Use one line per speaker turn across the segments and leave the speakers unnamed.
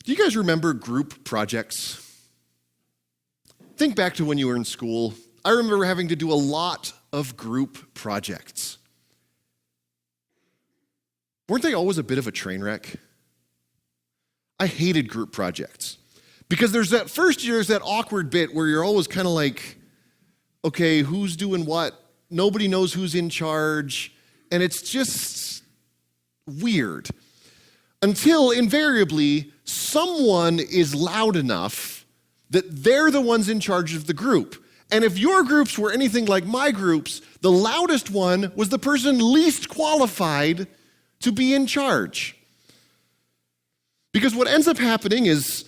Do you guys remember group projects? Think back to when you were in school. I remember having to do a lot of group projects. Weren't they always a bit of a train wreck? I hated group projects because there's that first year, there's that awkward bit where you're always kind of like, okay, who's doing what? Nobody knows who's in charge, and it's just weird. Until invariably, someone is loud enough that they're the ones in charge of the group. And if your groups were anything like my groups, the loudest one was the person least qualified to be in charge. Because what ends up happening is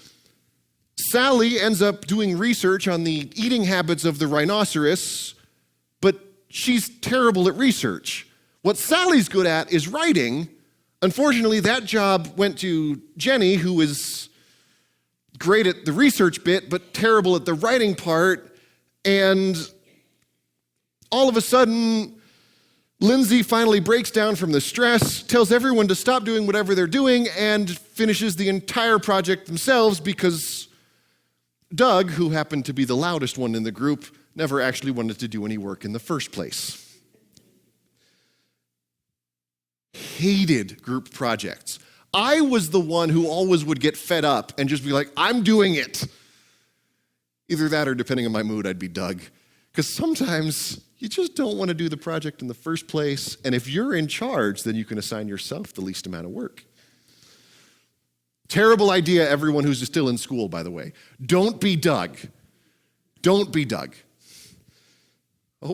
Sally ends up doing research on the eating habits of the rhinoceros, but she's terrible at research. What Sally's good at is writing. Unfortunately, that job went to Jenny, who is great at the research bit, but terrible at the writing part. And all of a sudden, Lindsay finally breaks down from the stress, tells everyone to stop doing whatever they're doing, and finishes the entire project themselves because Doug, who happened to be the loudest one in the group, never actually wanted to do any work in the first place. Hated group projects. I was the one who always would get fed up and just be like, I'm doing it. Either that or, depending on my mood, I'd be Doug. Because sometimes you just don't want to do the project in the first place. And if you're in charge, then you can assign yourself the least amount of work. Terrible idea, everyone who's still in school, by the way. Don't be Doug. Don't be Doug. I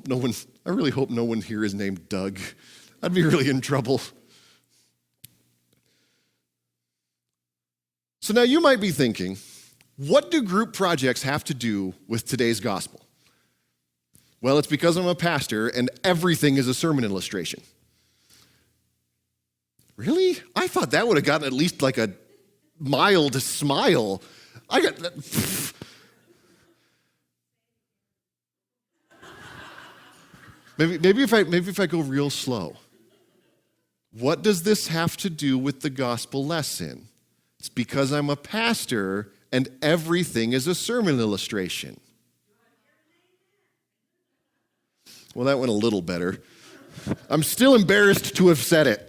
really hope no one here is named Doug. I'd be really in trouble. So now you might be thinking, what do group projects have to do with today's gospel? Well, it's because I'm a pastor and everything is a sermon illustration. Really? I thought that would have gotten at least like a mild smile. I got that. Maybe if I go real slow. What does this have to do with the gospel lesson? It's because I'm a pastor and everything is a sermon illustration. Well, that went a little better. I'm still embarrassed to have said it.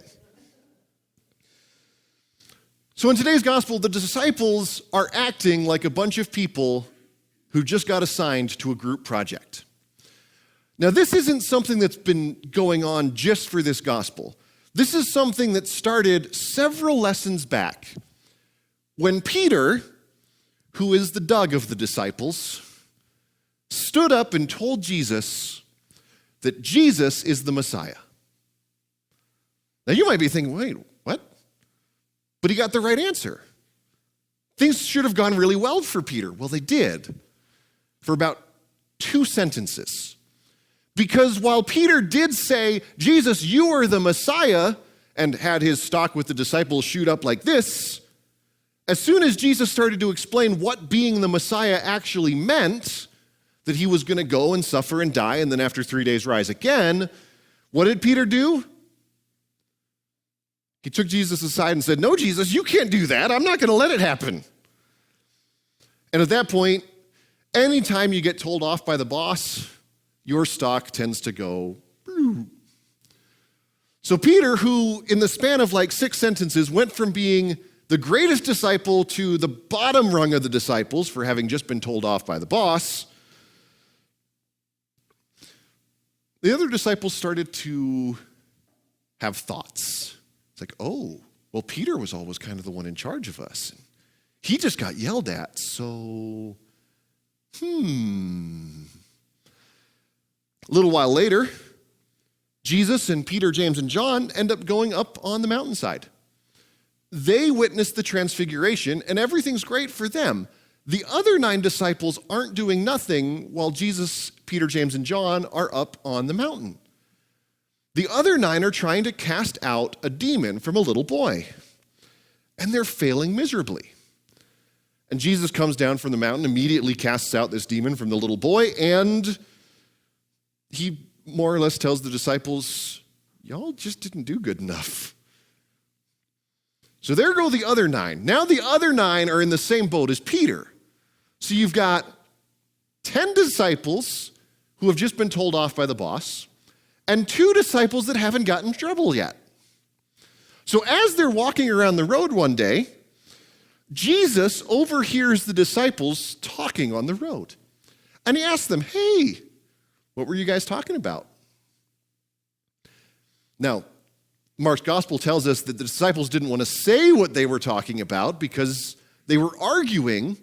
So in today's gospel, the disciples are acting like a bunch of people who just got assigned to a group project. Now, this isn't something that's been going on just for this gospel. This is something that started several lessons back when Peter, who is the Doug of the disciples, stood up and told Jesus that Jesus is the Messiah. Now, you might be thinking, wait, what? But he got the right answer. Things should have gone really well for Peter. Well, they did for about 2 sentences. Because while Peter did say, Jesus, you are the Messiah, and had his stock with the disciples shoot up like this, as soon as Jesus started to explain what being the Messiah actually meant, that he was going to go and suffer and die and then after 3 days rise again, what did Peter do? He took Jesus aside and said, no, Jesus, you can't do that. I'm not going to let it happen. And at that point, anytime you get told off by the boss, your stock tends to go. So Peter, who in the span of like 6 sentences went from being the greatest disciple to the bottom rung of the disciples for having just been told off by the boss, the other disciples started to have thoughts. It's like, oh, well, Peter was always kind of the one in charge of us. He just got yelled at, so, A little while later, Jesus and Peter, James, and John end up going up on the mountainside. They witness the transfiguration, and everything's great for them. The other 9 disciples aren't doing nothing while Jesus, Peter, James, and John are up on the mountain. The other 9 are trying to cast out a demon from a little boy, and they're failing miserably. And Jesus comes down from the mountain, immediately casts out this demon from the little boy, and he more or less tells the disciples, y'all just didn't do good enough. So there go the other 9. Now the other 9 are in the same boat as Peter. So you've got 10 disciples who have just been told off by the boss, and 2 disciples that haven't gotten in trouble yet. So as they're walking around the road one day, Jesus overhears the disciples talking on the road. And he asks them, hey, what were you guys talking about? Now, Mark's gospel tells us that the disciples didn't want to say what they were talking about because they were arguing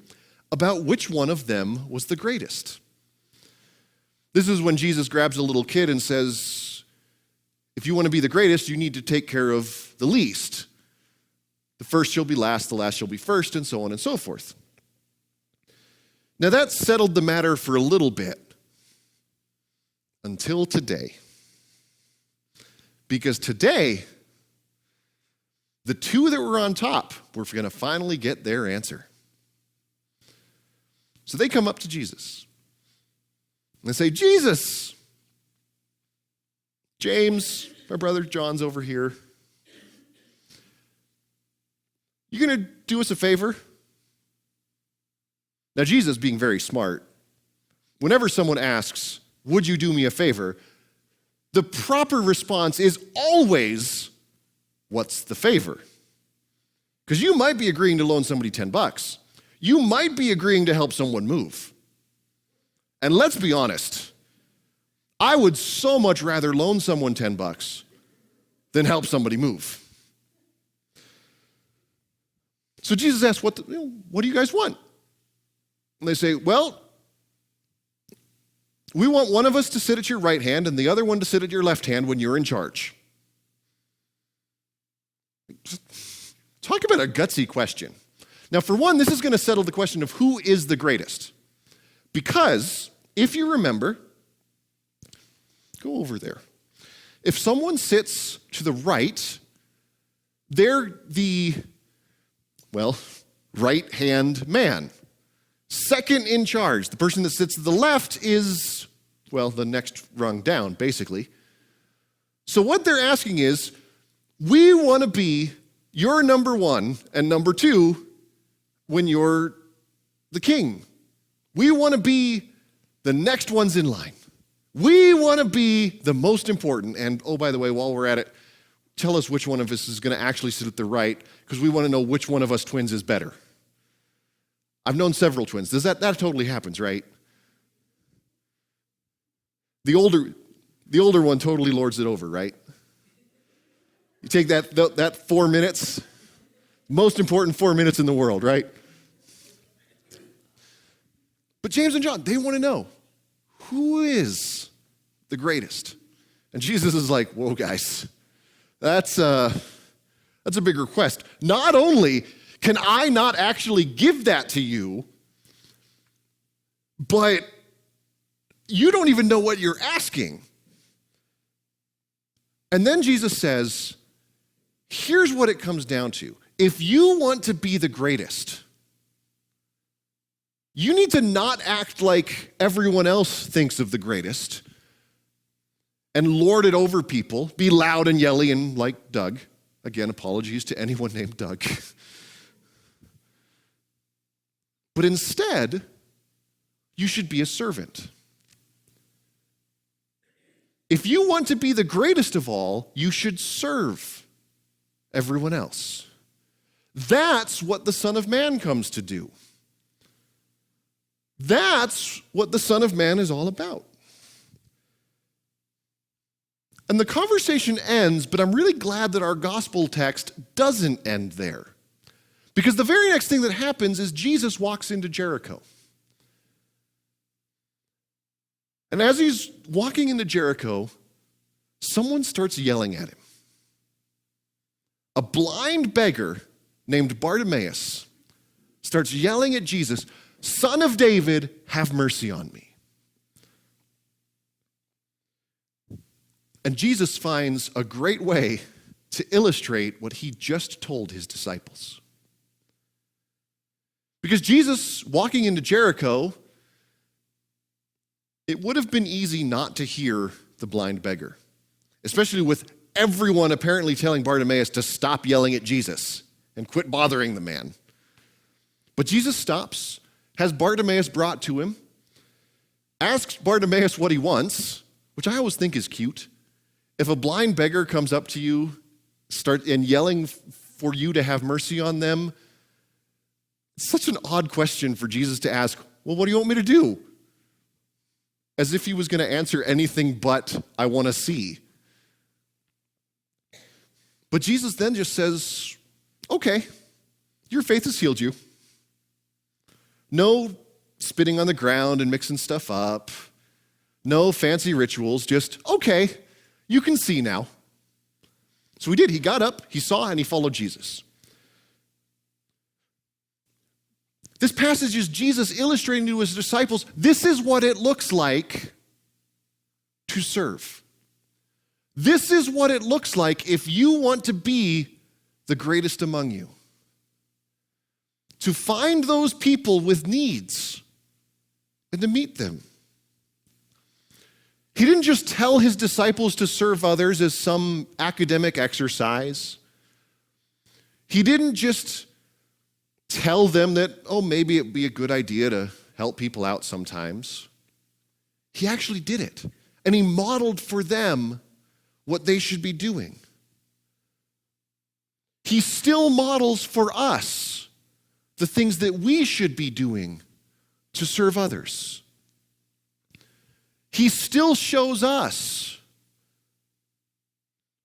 about which one of them was the greatest. This is when Jesus grabs a little kid and says, if you want to be the greatest, you need to take care of the least. The first shall be last, the last shall be first, and so on and so forth. Now that settled the matter for a little bit until today. Because today, the 2 that were on top were going to finally get their answer. So they come up to Jesus. And they say, Jesus, James, my brother John's over here. You going to do us a favor? Now, Jesus, being very smart, whenever someone asks, would you do me a favor? The proper response is always, what's the favor? Because you might be agreeing to loan somebody $10. You might be agreeing to help someone move. And let's be honest, I would so much rather loan someone $10 than help somebody move. So Jesus asks, what do you guys want? And they say, well, we want one of us to sit at your right hand and the other one to sit at your left hand when you're in charge. Talk about a gutsy question. Now, for one, this is going to settle the question of who is the greatest. Because, if you remember, go over there. If someone sits to the right, they're the, right-hand man. Second in charge. The person that sits to the left is, the next rung down, basically. So what they're asking is, we want to be your number 1 and number 2 when you're the king. We want to be the next ones in line. We want to be the most important. And, oh, by the way, while we're at it, tell us which one of us is going to actually sit at the right, because we want to know which one of us twins is better. I've known several twins. That totally happens, right? The older one totally lords it over, right? You take that 4 minutes, most important 4 minutes in the world, right? But James and John, they want to know, who is the greatest? And Jesus is like, whoa, guys, that's a big request. Not only can I not actually give that to you, but you don't even know what you're asking. And then Jesus says, here's what it comes down to. If you want to be the greatest, you need to not act like everyone else thinks of the greatest and lord it over people, be loud and yelly and like Doug. Again, apologies to anyone named Doug. But instead, you should be a servant. If you want to be the greatest of all, you should serve everyone else. That's what the Son of Man comes to do. That's what the Son of Man is all about. And the conversation ends, but I'm really glad that our gospel text doesn't end there. Because the very next thing that happens is Jesus walks into Jericho. And as he's walking into Jericho, someone starts yelling at him. A blind beggar named Bartimeaus starts yelling at Jesus, "Son of David, have mercy on me." And Jesus finds a great way to illustrate what he just told his disciples. Because Jesus, walking into Jericho, it would have been easy not to hear the blind beggar, especially with everyone apparently telling Bartimeaus to stop yelling at Jesus. and quit bothering the man. But Jesus stops, has Bartimeus brought to him, asks Bartimeus what he wants, which I always think is cute. If a blind beggar comes up to you and yelling for you to have mercy on them, it's such an odd question for Jesus to ask, well, what do you want me to do? As if he was going to answer anything but, I want to see. But Jesus then just says, okay, your faith has healed you. No spitting on the ground and mixing stuff up. No fancy rituals, just, okay, you can see now. So he did. He got up, he saw, and he followed Jesus. This passage is Jesus illustrating to his disciples, this is what it looks like to serve. This is what it looks like if you want to be the greatest among you. To find those people with needs and to meet them. He didn't just tell his disciples to serve others as some academic exercise. He didn't just tell them that, oh, maybe it'd be a good idea to help people out sometimes. He actually did it. And he modeled for them what they should be doing. He still models for us the things that we should be doing to serve others. He still shows us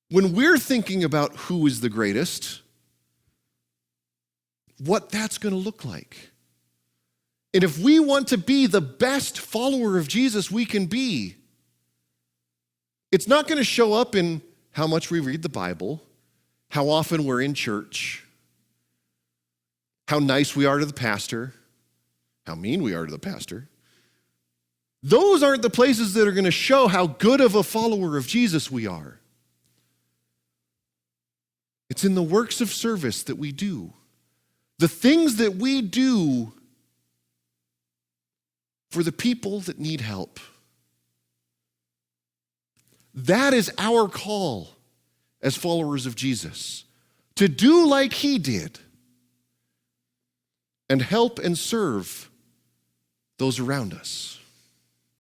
when we're thinking about who is the greatest, what that's going to look like. And if we want to be the best follower of Jesus we can be, it's not going to show up in how much we read the Bible, how often we're in church, how nice we are to the pastor, how mean we are to the pastor. Those aren't the places that are going to show how good of a follower of Jesus we are. It's in the works of service that we do. The things that we do for the people that need help. That is our call as followers of Jesus, to do like he did and help and serve those around us.